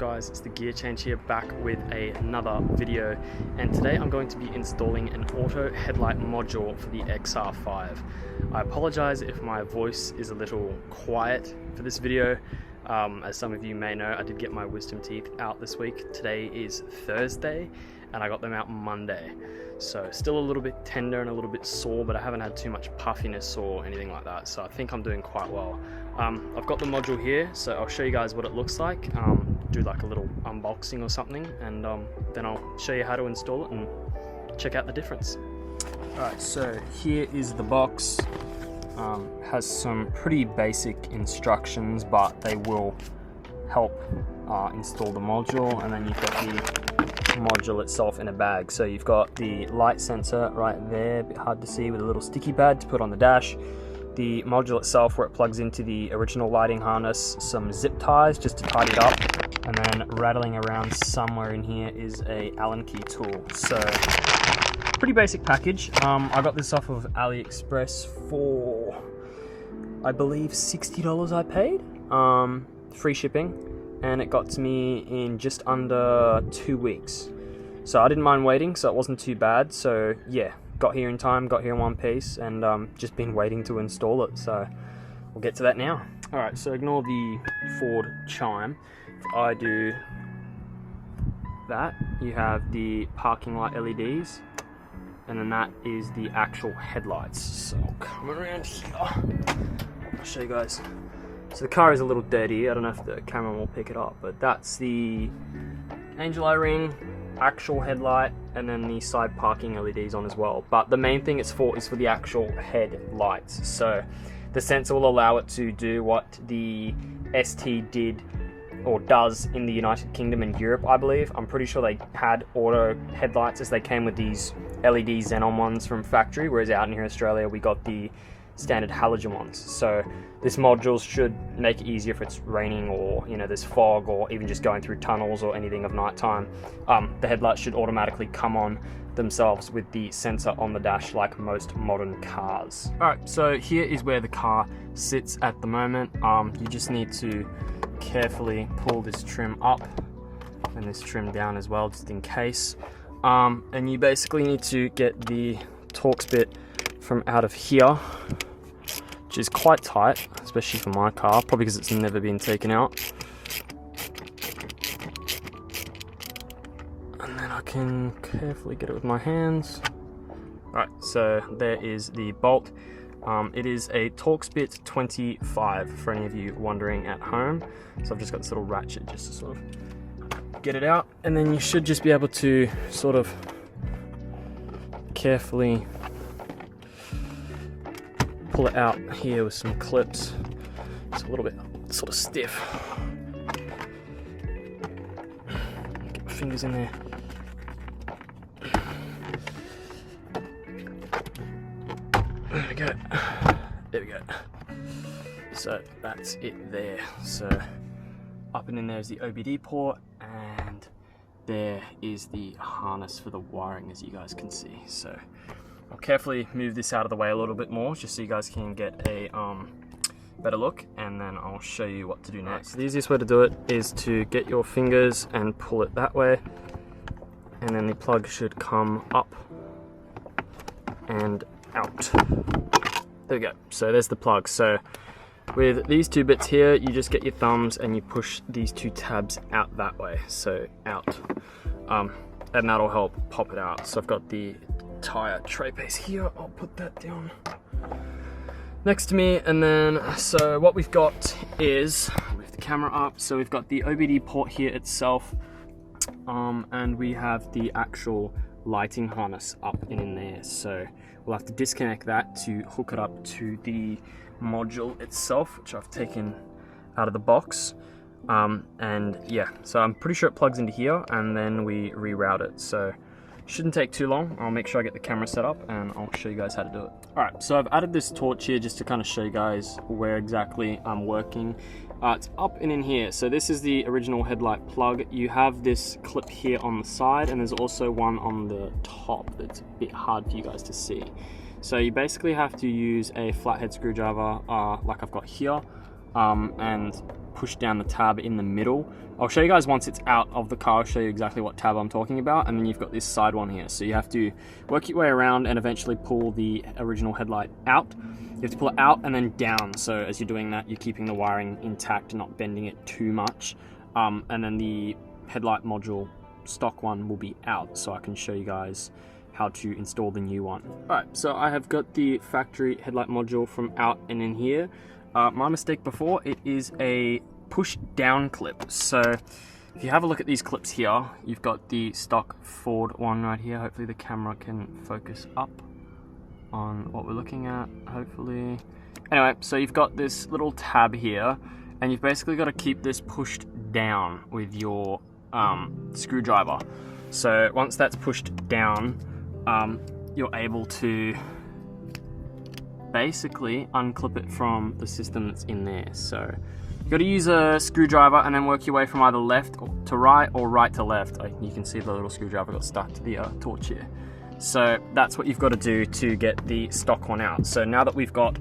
guys, it's TheGearChange here, back with another video, and today I'm going to be installing an auto headlight module for the XR5. I apologize if my voice is a little quiet for this video. As some of you may know, I did get my wisdom teeth out this week. Today is Thursday and I got them out Monday, so still a little bit tender and a little bit sore, but I haven't had too much puffiness or anything like that, so I think I'm doing quite well. I've got the module here, so I'll show you guys what it looks like, do like a little unboxing or something, and then I'll show you how to install it and check out the difference. Alright, so here is the box. Has some pretty basic instructions, but they will help install the module, and then you've got the module itself in a bag. So you've got the light sensor right there, a bit hard to see, with a little sticky pad to put on the dash. The module itself, where it plugs into the original lighting harness, some zip ties just to tidy it up, and then rattling around somewhere in here is a Allen key tool. So pretty basic package. I got this off of AliExpress for, I believe, $60 I paid, free shipping, and it got to me in just under 2 weeks. So I didn't mind waiting, so it wasn't too bad. So yeah, got here in time, got here in one piece, and just been waiting to install it. So we'll get to that now. All right, so ignore the Ford chime. If I do that, you have the parking light LEDs, and then that is the actual headlights. So I'll come around here, I'll show you guys. So the car is a little dirty, I don't know if the camera will pick it up, but that's the angel eye ring, actual headlight, and then the side parking LEDs on as well. But the main thing it's for is for the actual headlights. So the sensor will allow it to do what the ST did or does in the United Kingdom and Europe, I believe. I'm pretty sure they had auto headlights as they came with these LED xenon ones from factory, whereas out in here in Australia we got the standard halogen ones. So this module should make it easier if it's raining, or there's fog, or even just going through tunnels or anything of night time. The headlights should automatically come on themselves with the sensor on the dash, like most modern cars. Alright, so here is where the car sits at the moment. You just need to carefully pull this trim up and this trim down as well, just in case. And you basically need to get the Torx bit from out of here, which is quite tight, especially for my car, probably because it's never been taken out. And then I can carefully get it with my hands. Alright, so there is the bolt. It is a Torx bit 25 for any of you wondering at home. So I've just got this little ratchet just to sort of get it out, and then you should just be able to sort of carefully pull it out here with some clips. It's a little bit sort of stiff. Get my fingers in there. There we go. There we go. So that's it there. So up and in there is the OBD port, and there is the harness for the wiring, as you guys can see. So I'll carefully move this out of the way a little bit more, just so you guys can get a better look, and then I'll show you what to do next. So the easiest way to do it is to get your fingers and pull it that way, and then the plug should come up and out. There we go. So there's the plug. So with these two bits here, you just get your thumbs and you push these two tabs out that way, so out, and that'll help pop it out. So I've got the tire tray base here, I'll put that down next to me, and then so what we've got is, with the camera up, so we've got the OBD port here itself, and we have the actual lighting harness up and in there. So we'll have to disconnect that to hook it up to the module itself, which I've taken out of the box. And yeah, so I'm pretty sure it plugs into here, and then we reroute it. So shouldn't take too long. I'll make sure I get the camera set up and I'll show you guys how to do it. Alright, so I've added this torch here just to kind of show you guys where exactly I'm working. It's up and in here. So this is the original headlight plug. You have this clip here on the side, and there's also one on the top that's a bit hard for you guys to see. So you basically have to use a flathead screwdriver like I've got here, and push down the tab in the middle. I'll show you guys once it's out of the car, I'll show you exactly what tab I'm talking about, and then you've got this side one here. So you have to work your way around and eventually pull the original headlight out. You have to pull it out and then down, so as you're doing that, you're keeping the wiring intact and not bending it too much. And then the headlight module, stock one, will be out, so I can show you guys how to install the new one. Alright, so I have got the factory headlight module from out and in here. My mistake before, it is a push down clip. So if you have a look at these clips here, you've got the stock Ford one right here. Hopefully the camera can focus up on what we're looking at, hopefully. Anyway, so you've got this little tab here, and you've basically got to keep this pushed down with your screwdriver. So once that's pushed down, you're able to basically unclip it from the system that's in there. So you've got to use a screwdriver and then work your way from either left to right or right to left. You can see the little screwdriver got stuck to the torch here. So that's what you've got to do to get the stock one out. So now that we've got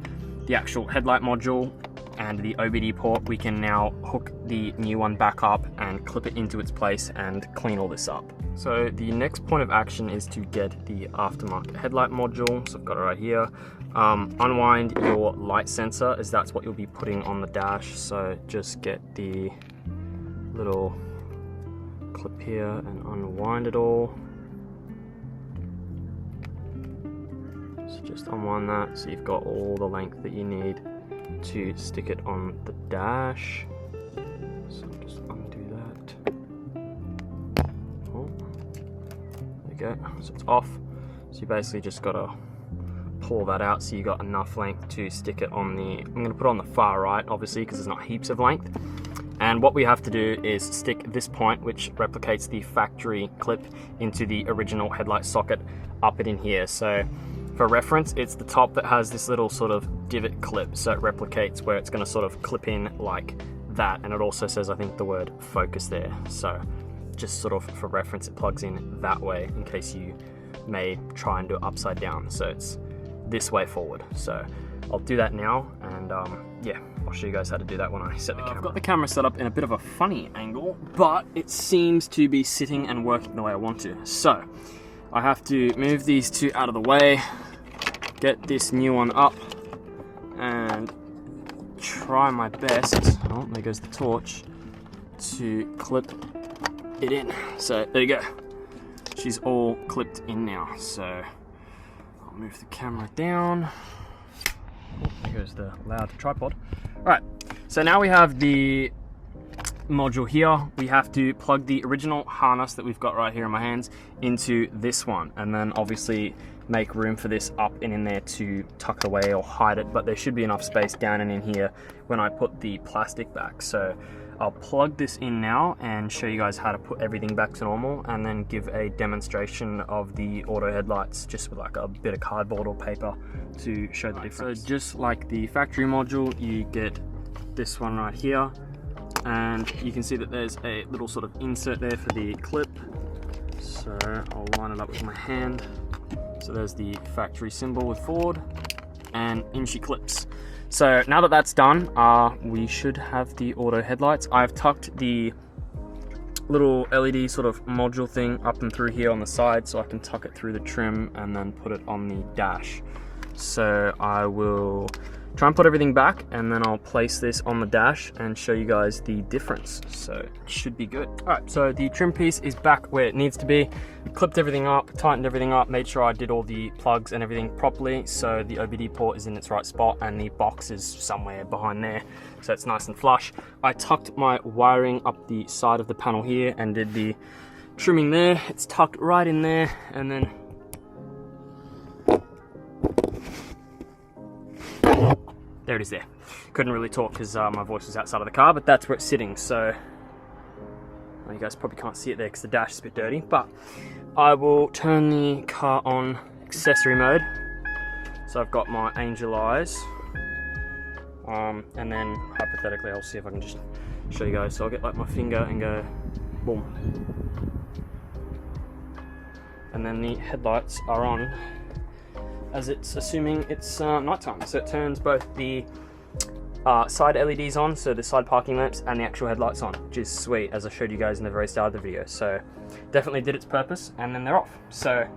the actual headlight module and the OBD port, we can now hook the new one back up and clip it into its place and clean all this up. So the next point of action is to get the aftermarket headlight module. So I've got it right here. Unwind your light sensor, as that's what you'll be putting on the dash. So just get the little clip here and unwind it all. So just unwind that so you've got all the length that you need to stick it on the dash. So just undo that. Oh, there you go. So it's off. So you basically just gotta pull that out so you got enough length to stick it on the, I'm gonna put it on the far right obviously because there's not heaps of length. And what we have to do is stick this point, which replicates the factory clip, into the original headlight socket, up it in here. So for reference, it's the top that has this little sort of divot clip, so it replicates where it's going to sort of clip in like that, and it also says, I think, the word focus there. So just sort of for reference, it plugs in that way in case you may try and do it upside down. So it's this way forward. So I'll do that now, and yeah, I'll show you guys how to do that when I set the camera. I've got the camera set up in a bit of a funny angle, but it seems to be sitting and working the way I want to. So I have to move these two out of the way, get this new one up, and try my best, oh, there goes the torch, to clip it in. So there you go. She's all clipped in now. So I'll move the camera down. Oh, there goes the loud tripod. Alright, so now we have the module here. We have to plug the original harness that we've got right here in my hands into this one, and then obviously make room for this up and in there to tuck it away or hide it, but there should be enough space down and in here when I put the plastic back. So I'll plug this in now and show you guys how to put everything back to normal, and then give a demonstration of the auto headlights just with like a bit of cardboard or paper to show the difference. So just like the factory module, you get this one right here, and you can see that there's a little sort of insert there for the clip. So I'll line it up with my hand. So there's the factory symbol with Ford, and in she clips. So now that that's done, we should have the auto headlights. I've tucked the little LED sort of module thing up and through here on the side, so I can tuck it through the trim and then put it on the dash. So I will try and put everything back, and then I'll place this on the dash and show you guys the difference. So it should be good. All right, so the trim piece is back where it needs to be. Clipped everything up, tightened everything up, made sure I did all the plugs and everything properly, so the OBD port is in its right spot and the box is somewhere behind there, so it's nice and flush. I tucked my wiring up the side of the panel here and did the trimming there. It's tucked right in there, and then there it is there. Couldn't really talk because my voice was outside of the car, but that's where it's sitting. So well, you guys probably can't see it there because the dash is a bit dirty, but I will turn the car on accessory mode. So I've got my angel eyes, and then hypothetically I'll see if I can just show you guys. So I'll get like my finger and go boom, and then the headlights are on, as it's assuming it's nighttime. So it turns both the side LEDs on, so the side parking lamps, and the actual headlights on, which is sweet, as I showed you guys in the very start of the video. So definitely did its purpose, and then they're off. So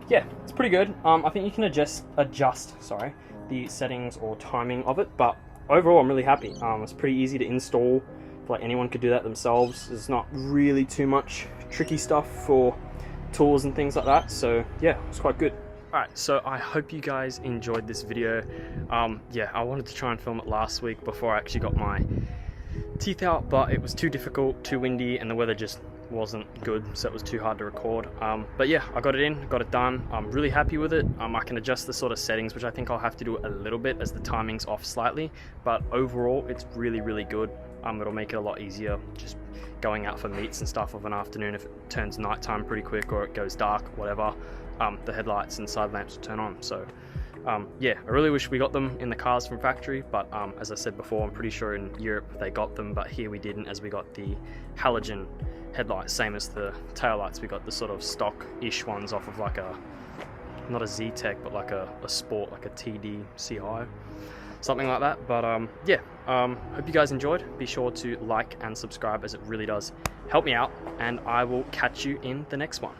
yeah, it's pretty good. I think you can adjust the settings or timing of it, but overall I'm really happy. It's pretty easy to install. I feel like anyone could do that themselves. There's not really too much tricky stuff for tools and things like that, so yeah, it's quite good. Alright, so I hope you guys enjoyed this video. Yeah, I wanted to try and film it last week before I actually got my teeth out, but it was too difficult, too windy, and the weather just wasn't good, so it was too hard to record. But yeah, I got it in, got it done. I'm really happy with it. I can adjust the sort of settings, which I think I'll have to do a little bit as the timing's off slightly, but overall it's really, really good. It'll make it a lot easier just going out for meets and stuff of an afternoon if it turns nighttime pretty quick or it goes dark, whatever. The headlights and side lamps will turn on. So yeah, I really wish we got them in the cars from factory, but as I said before, I'm pretty sure in Europe they got them, but here we didn't, as we got the halogen headlights, same as the taillights. We got the sort of stock-ish ones off of like a, not a Z-Tech, but like a Sport, like a TD CI, something like that. But yeah, hope you guys enjoyed. Be sure to like and subscribe, as it really does help me out, and I will catch you in the next one.